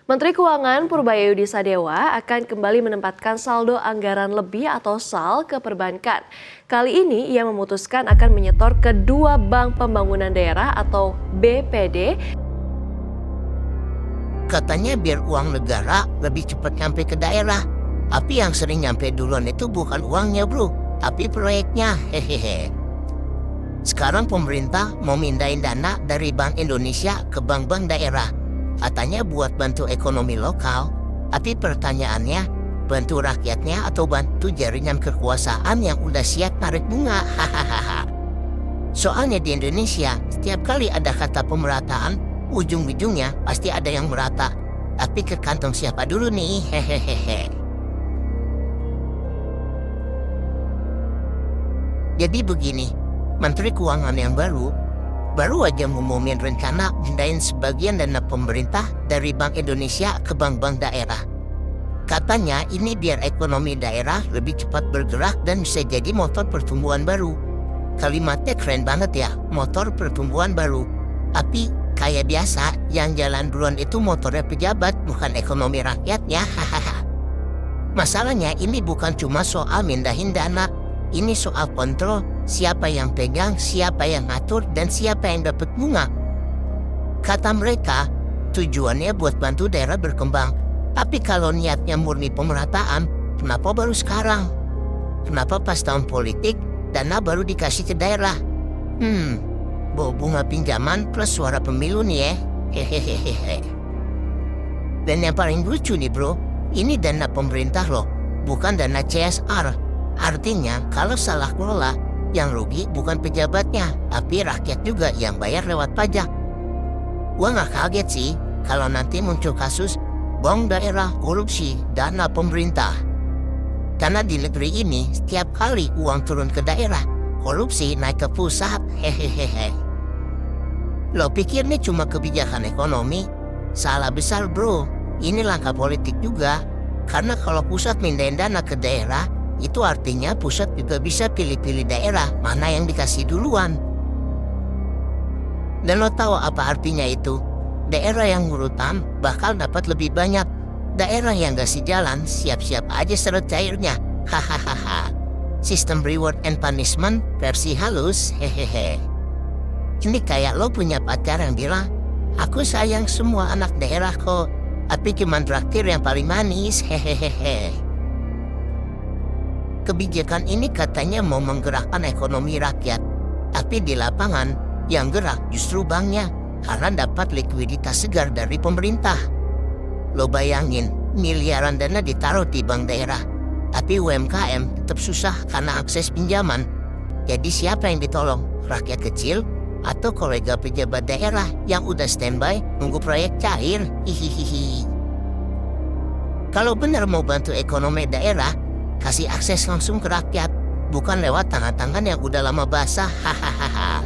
Menteri Keuangan Purbayayudi Sadewa akan kembali menempatkan saldo anggaran lebih atau SAL ke perbankan. Kali ini ia memutuskan akan menyetor ke dua Bank Pembangunan Daerah atau BPD. Katanya biar uang negara lebih cepat nyampe ke daerah. Tapi yang sering nyampe duluan itu bukan uangnya bro, tapi proyeknya. Hehehe. Sekarang pemerintah mau mindahin dana dari Bank Indonesia ke bank-bank daerah. Katanya buat bantu ekonomi lokal. Tapi pertanyaannya, bantu rakyatnya atau bantu jaringan kekuasaan yang udah siap tarik bunga? Hahaha. Soalnya di Indonesia, setiap kali ada kata pemerataan, ujung-ujungnya pasti ada yang merata. Tapi ke kantong siapa dulu nih? Hehehe. Jadi begini, Menteri Keuangan yang baru aja ngumumin rencana pindahin sebagian dana pemerintah dari Bank Indonesia ke bank-bank daerah. Katanya ini biar ekonomi daerah lebih cepat bergerak dan bisa jadi motor pertumbuhan baru. Kalimatnya keren banget ya, motor pertumbuhan baru. Tapi kayak biasa, yang jalan duluan itu motornya pejabat, bukan ekonomi rakyatnya. Hahaha. Masalahnya ini bukan cuma soal mindahin dana. Ini soal kontrol, siapa yang pegang, siapa yang ngatur, dan siapa yang dapat bunga. Kata mereka, tujuannya buat bantu daerah berkembang. Tapi kalau niatnya murni pemerataan, kenapa baru sekarang? Kenapa pas tahun politik, dana baru dikasih ke daerah? Bawa bunga pinjaman plus suara pemilu nih ya. Hehehehe. Dan yang paling lucu nih bro, ini dana pemerintah loh, bukan dana CSR. Artinya, kalau salah kelola, yang rugi bukan pejabatnya, tapi rakyat juga yang bayar lewat pajak. Gua nggak kaget sih kalau nanti muncul kasus bank daerah korupsi dana pemerintah. Karena di negeri ini, setiap kali uang turun ke daerah, korupsi naik ke pusat. Hehehe. Lo pikir ini cuma kebijakan ekonomi? Salah besar bro, ini langkah politik juga. Karena kalau pusat mindahin dana ke daerah, itu artinya pusat juga bisa pilih-pilih daerah mana yang dikasih duluan. Dan lo tahu apa artinya itu? Daerah yang ngurutan bakal dapat lebih banyak. Daerah yang gak jalan siap-siap aja seret cairnya. Hahaha. Sistem reward and punishment versi halus. Hehehe. Ini kayak lo punya pacar yang bilang, aku sayang semua anak daerah kok, tapi cuma traktir yang paling manis. Hehehe. Kebijakan ini katanya mau menggerakkan ekonomi rakyat, tapi di lapangan yang gerak justru banknya karena dapat likuiditas segar dari pemerintah. Lo bayangin, miliaran dana ditaruh di bank daerah, tapi UMKM tetap susah karena akses pinjaman. Jadi siapa yang ditolong? Rakyat kecil atau kolega pejabat daerah yang udah standby nunggu proyek cair? Hihihi. Kalau benar mau bantu ekonomi daerah, kasih akses langsung ke rakyat, bukan lewat tangan-tangan yang udah lama basah. Hahaha.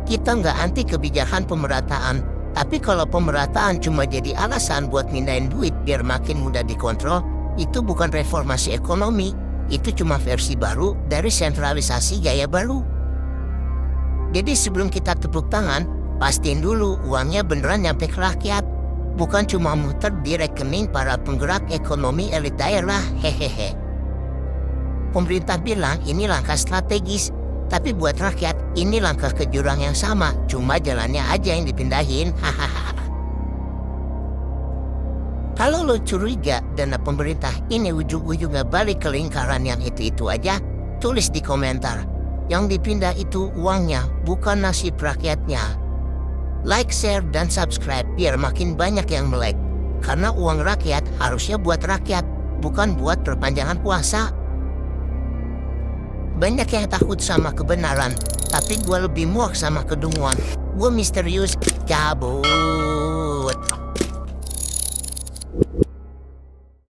Kita nggak anti kebijakan pemerataan, tapi kalau pemerataan cuma jadi alasan buat mindahin duit biar makin mudah dikontrol, itu bukan reformasi ekonomi, itu cuma versi baru dari sentralisasi gaya baru. Jadi sebelum kita tepuk tangan, pastiin dulu uangnya beneran nyampe ke rakyat. Bukan cuma muter di rekening para penggerak ekonomi elit daerah. Hehehe. Pemerintah bilang ini langkah strategis, tapi buat rakyat ini langkah ke jurang yang sama, cuma jalannya aja yang dipindahin. Hahaha. Kalau lo curiga dana pemerintah ini ujung-ujungnya balik ke lingkaran yang itu-itu aja, tulis di komentar. Yang dipindah itu uangnya, bukan nasib rakyatnya. Like, share, dan subscribe biar makin banyak yang melek. Karena uang rakyat harusnya buat rakyat, bukan buat perpanjangan puasa. Banyak yang takut sama kebenaran, tapi gue lebih muak sama kedunguan. Gue misterius, cabut.